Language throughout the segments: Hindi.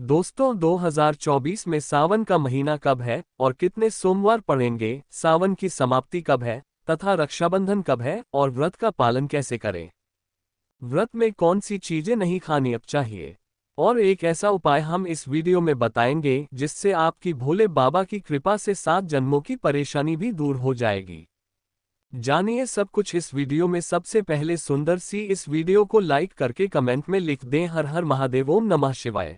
दोस्तों 2024 में सावन का महीना कब है और कितने सोमवार पड़ेंगे, सावन की समाप्ति कब है तथा रक्षाबंधन कब है और व्रत का पालन कैसे करें। व्रत में कौन सी चीजें नहीं खानी अब चाहिए और एक ऐसा उपाय हम इस वीडियो में बताएंगे जिससे आपकी भोले बाबा की कृपा से 7 जन्मों की परेशानी भी दूर हो जाएगी। जानिए सब कुछ इस वीडियो में। सबसे पहले सुंदर सी इस वीडियो को लाइक करके कमेंट में लिख दें हर हर महादेव, ओम नमः शिवाय।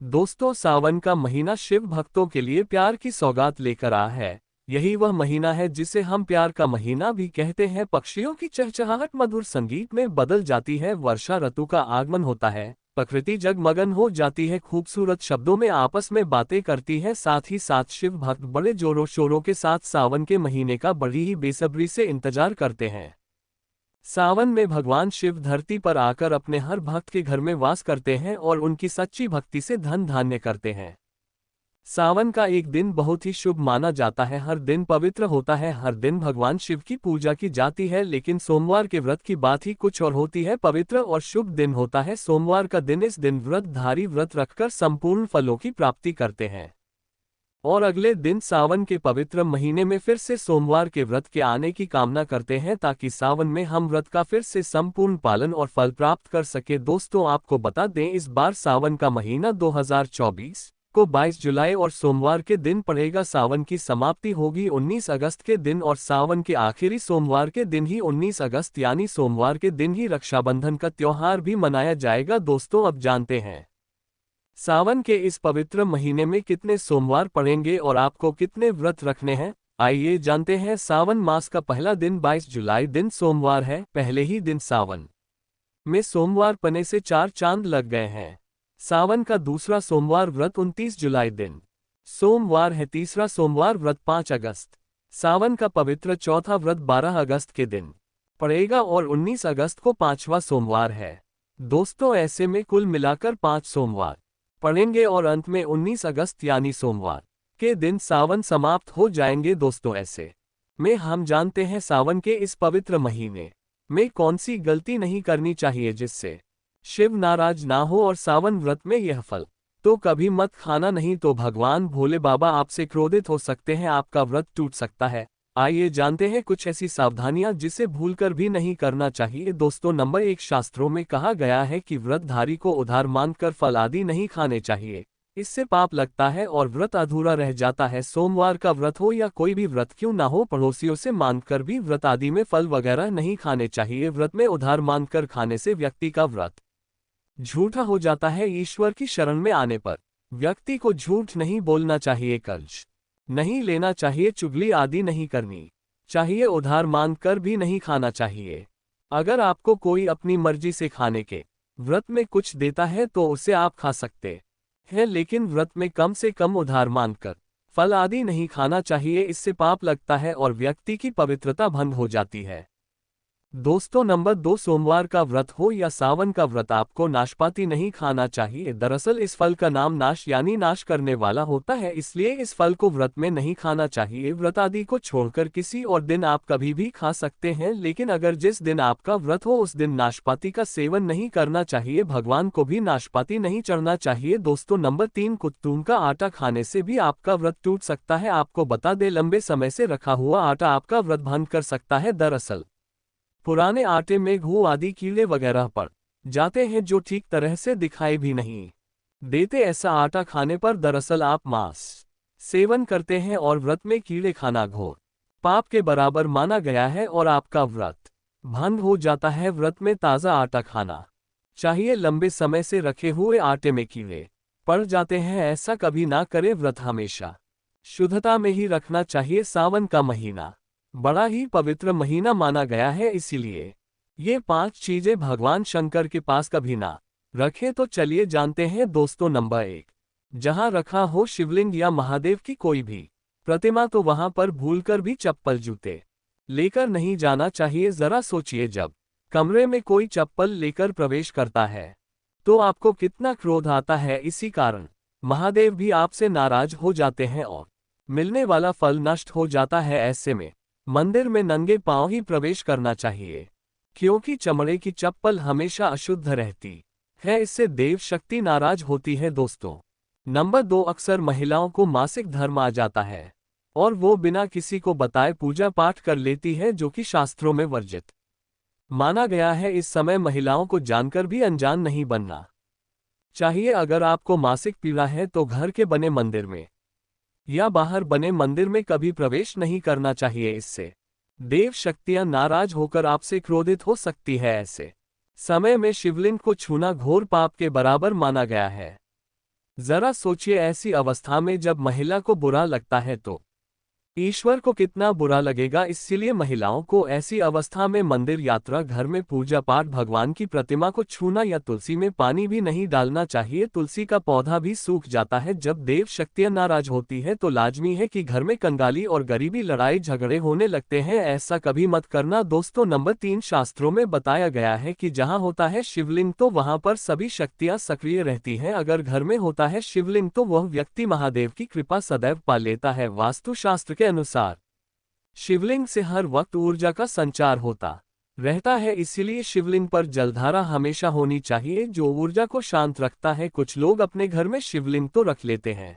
दोस्तों सावन का महीना शिव भक्तों के लिए प्यार की सौगात लेकर आया है। यही वह महीना है जिसे हम प्यार का महीना भी कहते हैं। पक्षियों की चहचहाहट मधुर संगीत में बदल जाती है, वर्षा ऋतु का आगमन होता है, प्रकृति जगमगन हो जाती है, खूबसूरत शब्दों में आपस में बातें करती है। साथ ही साथ शिव भक्त बड़े जोरों शोरों के साथ सावन के महीने का बड़ी ही बेसब्री से इंतजार करते हैं। सावन में भगवान शिव धरती पर आकर अपने हर भक्त के घर में वास करते हैं और उनकी सच्ची भक्ति से धन धान्य करते हैं। सावन का एक दिन बहुत ही शुभ माना जाता है, हर दिन पवित्र होता है, हर दिन भगवान शिव की पूजा की जाती है। लेकिन सोमवार के व्रत की बात ही कुछ और होती है। पवित्र और शुभ दिन होता है सोमवार का दिन। इस दिन व्रतधारी व्रत रखकर संपूर्ण फलों की प्राप्ति करते हैं और अगले दिन सावन के पवित्र महीने में फिर से सोमवार के व्रत के आने की कामना करते हैं ताकि सावन में हम व्रत का फिर से संपूर्ण पालन और फल प्राप्त कर सके। दोस्तों आपको बता दें इस बार सावन का महीना 2024 को 22 जुलाई और सोमवार के दिन पड़ेगा। सावन की समाप्ति होगी 19 अगस्त के दिन और सावन के आखिरी सोमवार के दिन ही 19 अगस्त यानी सोमवार के दिन ही रक्षाबंधन का त्योहार भी मनाया जाएगा। दोस्तों अब जानते हैं सावन के इस पवित्र महीने में कितने सोमवार पड़ेंगे और आपको कितने व्रत रखने हैं। आइए जानते हैं। सावन मास का पहला दिन 22 जुलाई दिन सोमवार है। पहले ही दिन सावन में सोमवार पने से 4 चांद लग गए हैं। सावन का दूसरा सोमवार व्रत 29 जुलाई दिन सोमवार है। तीसरा सोमवार व्रत 5 अगस्त। सावन का पवित्र चौथा व्रत 12 अगस्त के दिन पड़ेगा और 19 अगस्त को 5वां सोमवार है। दोस्तों ऐसे में कुल मिलाकर 5 सोमवार पड़ेंगे और अंत में 19 अगस्त यानी सोमवार के दिन सावन समाप्त हो जाएंगे। दोस्तों ऐसे में हम जानते हैं सावन के इस पवित्र महीने में कौन सी गलती नहीं करनी चाहिए जिससे शिव नाराज ना हो और सावन व्रत में यह फल तो कभी मत खाना, नहीं तो भगवान भोले बाबा आपसे क्रोधित हो सकते हैं, आपका व्रत टूट सकता है। आइए जानते हैं कुछ ऐसी सावधानियां जिसे भूलकर भी नहीं करना चाहिए। दोस्तों नंबर 1, शास्त्रों में कहा गया है कि व्रतधारी को उधार मांगकर फल आदि नहीं खाने चाहिए, इससे पाप लगता है और व्रत अधूरा रह जाता है। सोमवार का व्रत हो या कोई भी व्रत क्यों ना हो, पड़ोसियों से मांगकर भी व्रत आदि में फल वगैरह नहीं खाने चाहिए। व्रत में उधार मांगकर खाने से व्यक्ति का व्रत झूठा हो जाता है। ईश्वर की शरण में आने पर व्यक्ति को झूठ नहीं बोलना चाहिए, कर्ज नहीं लेना चाहिए, चुगली आदि नहीं करनी चाहिए, उधार मांग कर भी नहीं खाना चाहिए। अगर आपको कोई अपनी मर्जी से खाने के व्रत में कुछ देता है तो उसे आप खा सकते हैं, लेकिन व्रत में कम से कम उधार मांगकर फल आदि नहीं खाना चाहिए, इससे पाप लगता है और व्यक्ति की पवित्रता भंग हो जाती है। दोस्तों नंबर 2, सोमवार का व्रत हो या सावन का व्रत आपको नाशपाती नहीं खाना चाहिए। दरअसल इस फल का नाम नाश यानी नाश करने वाला होता है, इसलिए इस फल को व्रत में नहीं खाना चाहिए। व्रत आदि को छोड़कर किसी और दिन आप कभी भी खा सकते हैं, लेकिन अगर जिस दिन आपका व्रत हो उस दिन नाशपाती का सेवन नहीं करना चाहिए, भगवान को भी नाशपाती नहीं चढ़ना चाहिए। दोस्तों नंबर 3, कुत्तून का आटा खाने से भी आपका व्रत टूट सकता है। आपको बता दें लंबे समय से रखा हुआ आटा आपका व्रत भंग कर सकता है। दरअसल पुराने आटे में घू आदि कीड़े वगैरह पड़ जाते हैं जो ठीक तरह से दिखाई भी नहीं देते। ऐसा आटा खाने पर दरअसल आप मांस सेवन करते हैं और व्रत में कीड़े खाना घोर पाप के बराबर माना गया है और आपका व्रत भंग हो जाता है। व्रत में ताज़ा आटा खाना चाहिए, लंबे समय से रखे हुए आटे में कीड़े पड़ जाते हैं, ऐसा कभी ना करें। व्रत हमेशा शुद्धता में ही रखना चाहिए। सावन का महीना बड़ा ही पवित्र महीना माना गया है, इसीलिए ये 5 चीजें भगवान शंकर के पास कभी ना रखें। तो चलिए जानते हैं। दोस्तों नंबर 1, जहां रखा हो शिवलिंग या महादेव की कोई भी प्रतिमा तो वहां पर भूलकर भी चप्पल जूते लेकर नहीं जाना चाहिए। जरा सोचिए, जब कमरे में कोई चप्पल लेकर प्रवेश करता है तो आपको कितना क्रोध आता है। इसी कारण महादेव भी आपसे नाराज हो जाते हैं और मिलने वाला फल नष्ट हो जाता है। ऐसे में मंदिर में नंगे पांव ही प्रवेश करना चाहिए, क्योंकि चमड़े की चप्पल हमेशा अशुद्ध रहती है, इससे देव शक्ति नाराज होती है दोस्तों। नंबर 2, अक्सर महिलाओं को मासिक धर्म आ जाता है और वो बिना किसी को बताए पूजा पाठ कर लेती है, जो कि शास्त्रों में वर्जित माना गया है। इस समय महिलाओं को जानकर भी अनजान नहीं बनना चाहिए। अगर आपको मासिक पीड़ा है तो घर के बने मंदिर में या बाहर बने मंदिर में कभी प्रवेश नहीं करना चाहिए, इससे देव शक्तियां नाराज होकर आपसे क्रोधित हो सकती है। ऐसे समय में शिवलिंग को छूना घोर पाप के बराबर माना गया है। जरा सोचिए, ऐसी अवस्था में जब महिला को बुरा लगता है तो ईश्वर को कितना बुरा लगेगा। इसीलिए महिलाओं को ऐसी अवस्था में मंदिर यात्रा, घर में पूजा पाठ, भगवान की प्रतिमा को छूना या तुलसी में पानी भी नहीं डालना चाहिए। तुलसी का पौधा भी सूख जाता है। जब देव शक्तियां नाराज होती है तो लाजमी है कि घर में कंगाली और गरीबी, लड़ाई झगड़े होने लगते हैं। ऐसा कभी मत करना दोस्तों। नंबर 3, शास्त्रों में बताया गया है कि जहां होता है शिवलिंग तो वहां पर सभी शक्तियां सक्रिय रहती हैं। अगर घर में होता है शिवलिंग तो वह व्यक्ति महादेव की कृपा सदैव पा लेता है। वास्तुशास्त्र के अनुसार शिवलिंग से हर वक्त ऊर्जा का संचार होता रहता है, इसीलिए शिवलिंग पर जलधारा हमेशा होनी चाहिए, जो ऊर्जा को शांत रखता है। कुछ लोग अपने घर में शिवलिंग तो रख लेते हैं,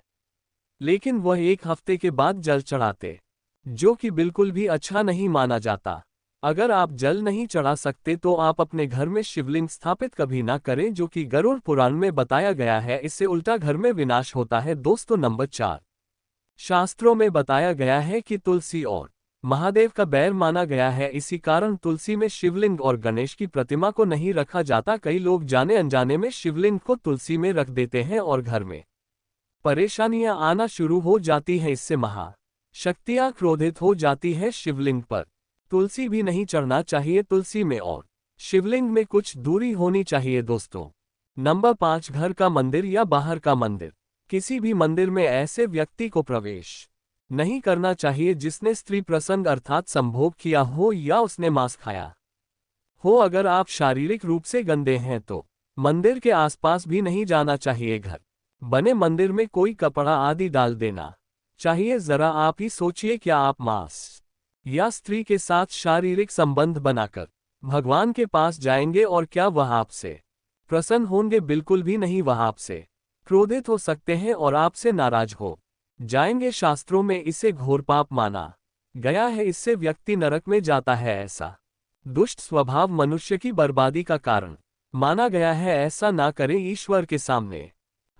लेकिन वह 1 हफ्ते के बाद जल चढ़ाते, जो कि बिल्कुल भी अच्छा नहीं माना जाता। अगर आप जल नहीं चढ़ा सकते तो आप अपने घर में शिवलिंग स्थापित कभी ना करें, जो कि गरुड़ पुराण में बताया गया है। इससे उल्टा घर में विनाश होता है दोस्तों। नंबर 4, शास्त्रों में बताया गया है कि तुलसी और महादेव का बैर माना गया है। इसी कारण तुलसी में शिवलिंग और गणेश की प्रतिमा को नहीं रखा जाता। कई लोग जाने अनजाने में शिवलिंग को तुलसी में रख देते हैं और घर में परेशानियां आना शुरू हो जाती हैं। इससे महाशक्तियां क्रोधित हो जाती है। शिवलिंग पर तुलसी भी नहीं चढ़ना चाहिए। तुलसी में और शिवलिंग में कुछ दूरी होनी चाहिए दोस्तों। नंबर 5, घर का मंदिर या बाहर का मंदिर। किसी भी मंदिर में ऐसे व्यक्ति को प्रवेश नहीं करना चाहिए जिसने स्त्री प्रसंग अर्थात संभोग किया हो या उसने मांस खाया हो। अगर आप शारीरिक रूप से गंदे हैं तो मंदिर के आसपास भी नहीं जाना चाहिए। घर बने मंदिर में कोई कपड़ा आदि डाल देना चाहिए। जरा आप ही सोचिए, क्या आप मांस या स्त्री के साथ शारीरिक संबंध बनाकर भगवान के पास जाएंगे और क्या वह आपसे प्रसन्न होंगे? बिल्कुल भी नहीं। वह आपसे क्रोधित हो सकते हैं और आपसे नाराज हो जाएंगे। शास्त्रों में इसे घोर पाप माना गया है, इससे व्यक्ति नरक में जाता है। ऐसा दुष्ट स्वभाव मनुष्य की बर्बादी का कारण माना गया है। ऐसा ना करें। ईश्वर के सामने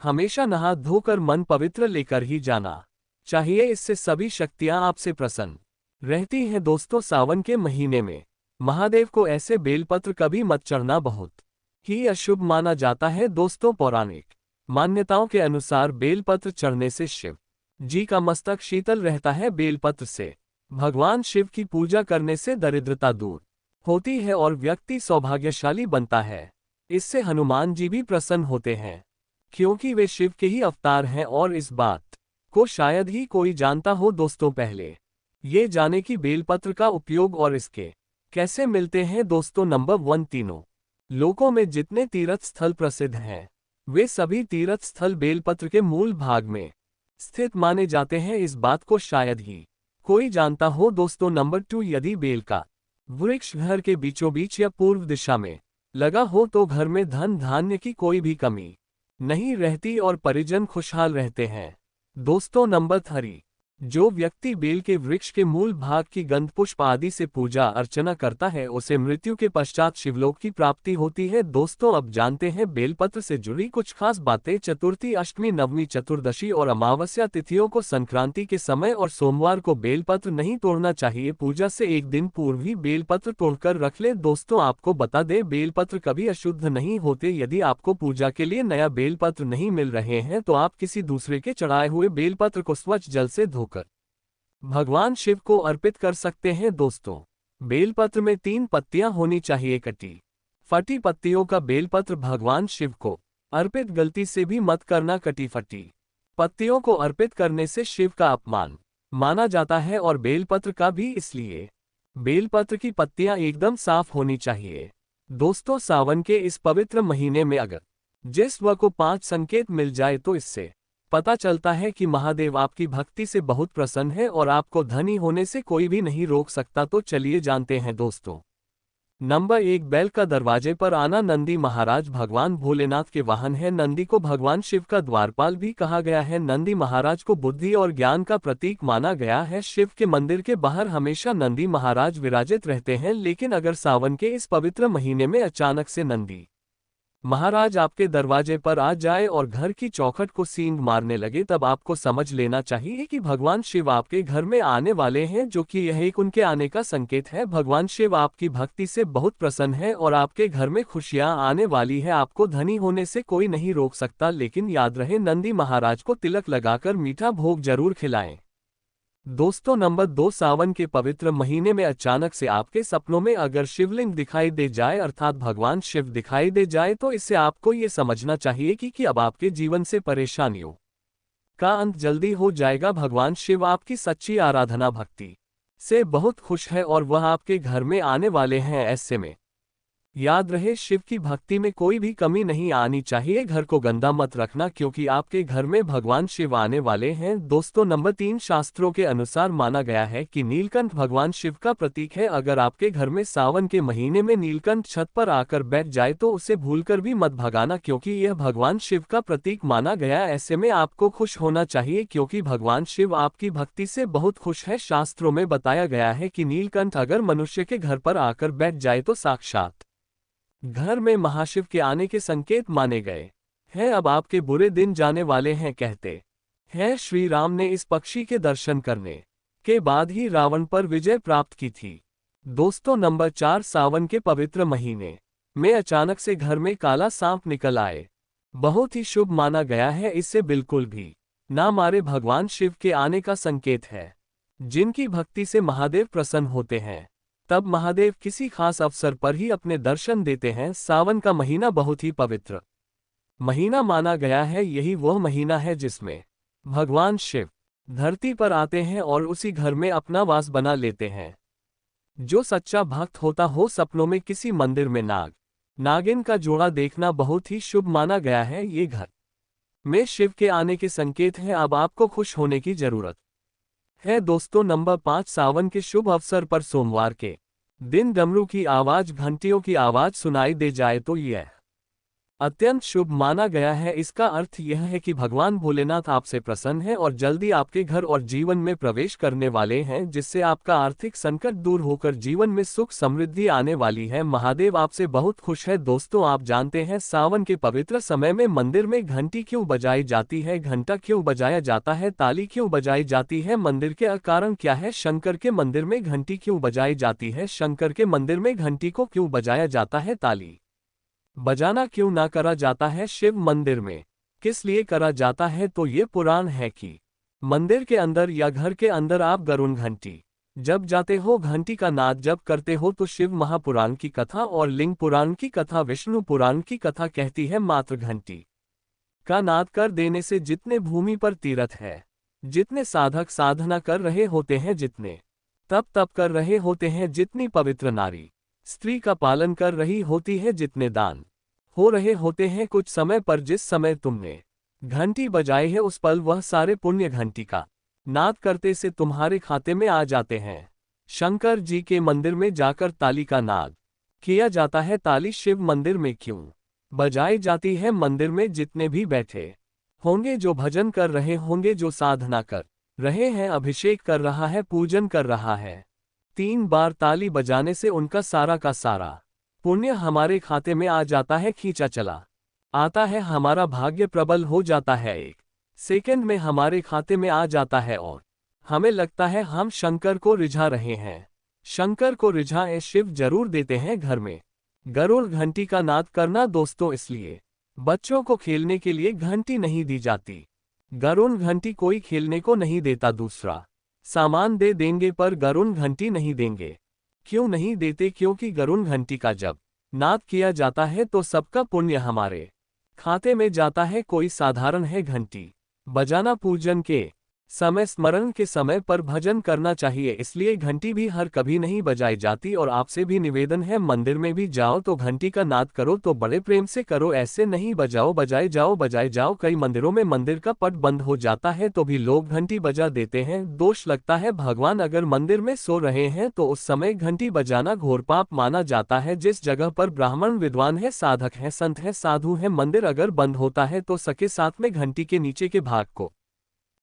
हमेशा नहा धोकर मन पवित्र लेकर ही जाना चाहिए, इससे सभी शक्तियां आपसे प्रसन्न रहती हैं दोस्तों। सावन के महीने में महादेव को ऐसे बेलपत्र कभी मत चढ़ना, बहुत ही अशुभ माना जाता है दोस्तों। पौराणिक मान्यताओं के अनुसार बेलपत्र चढ़ने से शिव जी का मस्तक शीतल रहता है। बेलपत्र से भगवान शिव की पूजा करने से दरिद्रता दूर होती है और व्यक्ति सौभाग्यशाली बनता है। इससे हनुमान जी भी प्रसन्न होते हैं, क्योंकि वे शिव के ही अवतार हैं और इस बात को शायद ही कोई जानता हो दोस्तों। पहले ये जाने कि बेलपत्र का उपयोग और इसके कैसे मिलते हैं दोस्तों। नंबर 1, तीनों लोकों में जितने तीर्थ स्थल प्रसिद्ध हैं वे सभी तीर्थ स्थल बेलपत्र के मूल भाग में स्थित माने जाते हैं। इस बात को शायद ही कोई जानता हो दोस्तों। नंबर 2, यदि बेल का वृक्ष घर के बीचों बीच या पूर्व दिशा में लगा हो तो घर में धन धान्य की कोई भी कमी नहीं रहती और परिजन खुशहाल रहते हैं दोस्तों। नंबर 3, जो व्यक्ति बेल के वृक्ष के मूल भाग की गंध पुष्प आदि से पूजा अर्चना करता है उसे मृत्यु के पश्चात शिवलोक की प्राप्ति होती है दोस्तों। अब जानते हैं बेलपत्र से जुड़ी कुछ खास बातें। चतुर्थी, अष्टमी, नवमी, चतुर्दशी और अमावस्या तिथियों को संक्रांति के समय और सोमवार को बेलपत्र नहीं तोड़ना चाहिए। पूजा से 1 दिन पूर्व ही बेलपत्र तोड़कर रख ले दोस्तों। आपको बता दें, बेलपत्र कभी अशुद्ध नहीं होते। यदि आपको पूजा के लिए नया बेलपत्र नहीं मिल रहे हैं तो आप किसी दूसरे के चढ़ाए हुए बेलपत्र को स्वच्छ जल से धोकर भगवान शिव को अर्पित कर सकते हैं दोस्तों। बेलपत्र में 3 पत्तियां होनी चाहिए। कटी फटी पत्तियों का बेलपत्र भगवान शिव को अर्पित गलती से भी मत करना। कटी फटी पत्तियों को अर्पित करने से शिव का अपमान माना जाता है और बेलपत्र का भी। इसलिए बेलपत्र की पत्तियां एकदम साफ होनी चाहिए दोस्तों। सावन के इस पवित्र महीने में अगर जिस व को 5 संकेत मिल जाए तो इससे पता चलता है कि महादेव आपकी भक्ति से बहुत प्रसन्न है और आपको धनी होने से कोई भी नहीं रोक सकता। तो चलिए जानते हैं दोस्तों नंबर 1, बैल का दरवाजे पर आना। नंदी महाराज भगवान भोलेनाथ के वाहन है। नंदी को भगवान शिव का द्वारपाल भी कहा गया है। नंदी महाराज को बुद्धि और ज्ञान का प्रतीक माना गया है। शिव के मंदिर के बाहर हमेशा नंदी महाराज विराजित रहते हैं, लेकिन अगर सावन के इस पवित्र महीने में अचानक से नंदी महाराज आपके दरवाजे पर आ जाए और घर की चौखट को सींग मारने लगे, तब आपको समझ लेना चाहिए कि भगवान शिव आपके घर में आने वाले हैं, जो कि यह एक उनके आने का संकेत है। भगवान शिव आपकी भक्ति से बहुत प्रसन्न है और आपके घर में खुशियां आने वाली है। आपको धनी होने से कोई नहीं रोक सकता, लेकिन याद रहे नंदी महाराज को तिलक लगाकर मीठा भोग जरूर खिलाएं। दोस्तों, नंबर 2, सावन के पवित्र महीने में अचानक से आपके सपनों में अगर शिवलिंग दिखाई दे जाए, अर्थात भगवान शिव दिखाई दे जाए, तो इससे आपको ये समझना चाहिए कि अब आपके जीवन से परेशानियों का अंत जल्दी हो जाएगा। भगवान शिव आपकी सच्ची आराधना भक्ति से बहुत खुश है और वह आपके घर में आने वाले हैं। ऐसे में याद रहे, शिव की भक्ति में कोई भी कमी नहीं आनी चाहिए। घर को गंदा मत रखना, क्योंकि आपके घर में भगवान शिव आने वाले हैं। दोस्तों, नंबर 3, शास्त्रों के अनुसार माना गया है कि नीलकंठ भगवान शिव का प्रतीक है। अगर आपके घर में सावन के महीने में नीलकंठ छत पर आकर बैठ जाए तो उसे भूलकर भी मत भगाना, क्योंकि यह भगवान शिव का प्रतीक माना गया। ऐसे में आपको खुश होना चाहिए, क्योंकि भगवान शिव आपकी भक्ति से बहुत खुश है। शास्त्रों में बताया गया है कि नीलकंठ अगर मनुष्य के घर पर आकर बैठ जाए तो साक्षात घर में महाशिव के आने के संकेत माने गए हैं। अब आपके बुरे दिन जाने वाले हैं। कहते हैं श्री राम ने इस पक्षी के दर्शन करने के बाद ही रावण पर विजय प्राप्त की थी। दोस्तों, नंबर 4, सावन के पवित्र महीने में अचानक से घर में काला सांप निकल आए बहुत ही शुभ माना गया है। इससे बिल्कुल भी ना मारे, भगवान शिव के आने का संकेत है। जिनकी भक्ति से महादेव प्रसन्न होते हैं, तब महादेव किसी खास अवसर पर ही अपने दर्शन देते हैं। सावन का महीना बहुत ही पवित्र महीना माना गया है। यही वह महीना है जिसमें भगवान शिव धरती पर आते हैं और उसी घर में अपना वास बना लेते हैं। जो सच्चा भक्त होता हो, सपनों में किसी मंदिर में नागिन का जोड़ा देखना बहुत ही शुभ माना गया है। ये घर में शिव के आने के संकेत हैं। अब आपको खुश होने की जरूरत है। दोस्तों, नंबर 5, सावन के शुभ अवसर पर सोमवार के दिन डमरू की आवाज, घंटियों की आवाज सुनाई दे जाए तो यह अत्यंत शुभ माना गया है। इसका अर्थ यह है कि भगवान भोलेनाथ आपसे प्रसन्न है और जल्दी आपके घर और जीवन में प्रवेश करने वाले हैं, जिससे आपका आर्थिक संकट दूर होकर जीवन में सुख समृद्धि आने वाली है। महादेव आपसे बहुत खुश है। दोस्तों, आप जानते हैं सावन के पवित्र समय में मंदिर में घंटी क्यों बजाई जाती है? घंटा क्यों बजाया जाता है? ताली क्यों बजाई जाती है? मंदिर के कारण क्या है? शंकर के मंदिर में घंटी क्यों बजाई जाती है? शंकर के मंदिर में घंटी को क्यों बजाया जाता है? ताली बजाना क्यों ना करा जाता है? शिव मंदिर में किस लिए करा जाता है? तो ये पुराण है कि मंदिर के अंदर या घर के अंदर आप गरुड़ घंटी जब जाते हो, घंटी का नाद जब करते हो, तो शिव महापुराण की कथा और लिंग पुराण की कथा, विष्णु पुराण की कथा कहती है मात्र घंटी का नाद कर देने से जितने भूमि पर तीर्थ है, जितने साधक साधना कर रहे होते हैं, जितने तप कर रहे होते हैं, जितनी पवित्र नारी स्त्री का पालन कर रही होती है, जितने दान हो रहे होते हैं, कुछ समय पर जिस समय तुमने घंटी बजाई है, उस पल वह सारे पुण्य घंटी का नाद करते से तुम्हारे खाते में आ जाते हैं। शंकर जी के मंदिर में जाकर ताली का नाद किया जाता है। ताली शिव मंदिर में क्यों बजाई जाती है? मंदिर में जितने भी बैठे होंगे, जो भजन कर रहे होंगे, जो साधना कर रहे हैं, अभिषेक कर रहा है, पूजन कर रहा है, 3 बार ताली बजाने से उनका सारा का सारा पुण्य हमारे खाते में आ जाता है, खींचा चला आता है, हमारा भाग्य प्रबल हो जाता है, 1 सेकंड में हमारे खाते में आ जाता है और हमें लगता है हम शंकर को रिझा रहे हैं। शंकर को रिझाए शिव जरूर देते हैं घर में गरुड़ घंटी का नाद करना। दोस्तों, इसलिए बच्चों को खेलने के लिए घंटी नहीं दी जाती। गरुड़ घंटी कोई खेलने को नहीं देता। दूसरा सामान दे देंगे पर गरुड़ घंटी नहीं देंगे। क्यों नहीं देते? क्योंकि गरुड़ घंटी का जब नाद किया जाता है तो सबका पुण्य हमारे खाते में जाता है। कोई साधारण है घंटी बजाना पूजन के समय स्मरण के समय पर भजन करना चाहिए, इसलिए घंटी भी हर कभी नहीं बजाई जाती। और आपसे भी निवेदन है, मंदिर में भी जाओ तो घंटी का नाद करो तो बड़े प्रेम से करो, ऐसे नहीं बजाओ बजाए जाओ। कई मंदिरों में मंदिर का पट बंद हो जाता है तो भी लोग घंटी बजा देते हैं, दोष लगता है भगवान अगर मंदिर में सो रहे हैं तो उस समय घंटी बजाना घोर पाप माना जाता है। जिस जगह पर ब्राह्मण विद्वान है, साधक है, संत है, साधु है, मंदिर अगर बंद होता है तो सके साथ में घंटी के नीचे के भाग को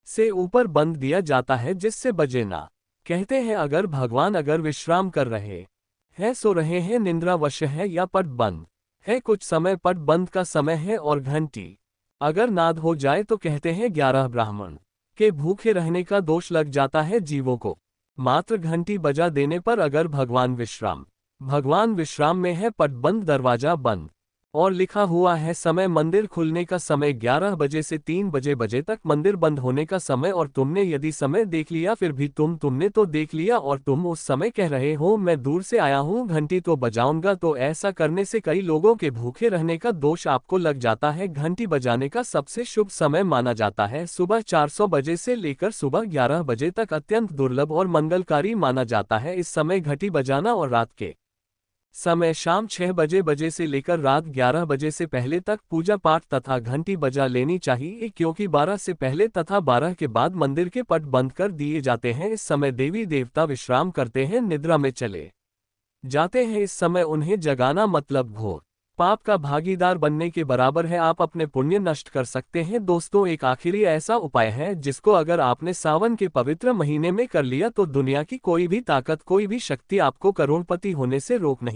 से ऊपर बंद दिया जाता है जिससे बजे ना। कहते हैं अगर भगवान अगर विश्राम कर रहे हैं, सो रहे हैं, निंद्रावश है या पट बंद है, कुछ समय पट बंद का समय है और घंटी अगर नाद हो जाए तो कहते हैं 11 ब्राह्मण के भूखे रहने का दोष लग जाता है जीवों को। मात्र घंटी बजा देने पर अगर भगवान विश्राम में है, पट बंद, दरवाजा बंद और लिखा हुआ है समय मंदिर खुलने का समय 11 बजे से 3 बजे तक, मंदिर बंद होने का समय, और तुमने यदि समय देख लिया फिर भी तुमने तो देख लिया और तुम उस समय कह रहे हो मैं दूर से आया हूँ घंटी तो बजाऊंगा, तो ऐसा करने से कई लोगों के भूखे रहने का दोष आपको लग जाता है। घंटी बजाने का सबसे शुभ समय माना जाता है सुबह 400 बजे से लेकर सुबह 11 बजे तक, अत्यंत दुर्लभ और मंगलकारी माना जाता है। इस समय घंटी बजाना और रात के समय शाम 6 बजे से लेकर रात 11 बजे से पहले तक पूजा पाठ तथा घंटी बजा लेनी चाहिए, क्योंकि 12 से पहले तथा 12 के बाद मंदिर के पट बंद कर दिए जाते हैं। इस समय देवी देवता विश्राम करते हैं, निद्रा में चले जाते हैं। इस समय उन्हें जगाना मतलब घोर पाप का भागीदार बनने के बराबर है, आप अपने पुण्य नष्ट कर सकते हैं। दोस्तों, एक आखिरी ऐसा उपाय है जिसको अगर आपने सावन के पवित्र महीने में कर लिया तो दुनिया की कोई भी ताकत, कोई भी शक्ति आपको करोड़पति होने से रोक नहीं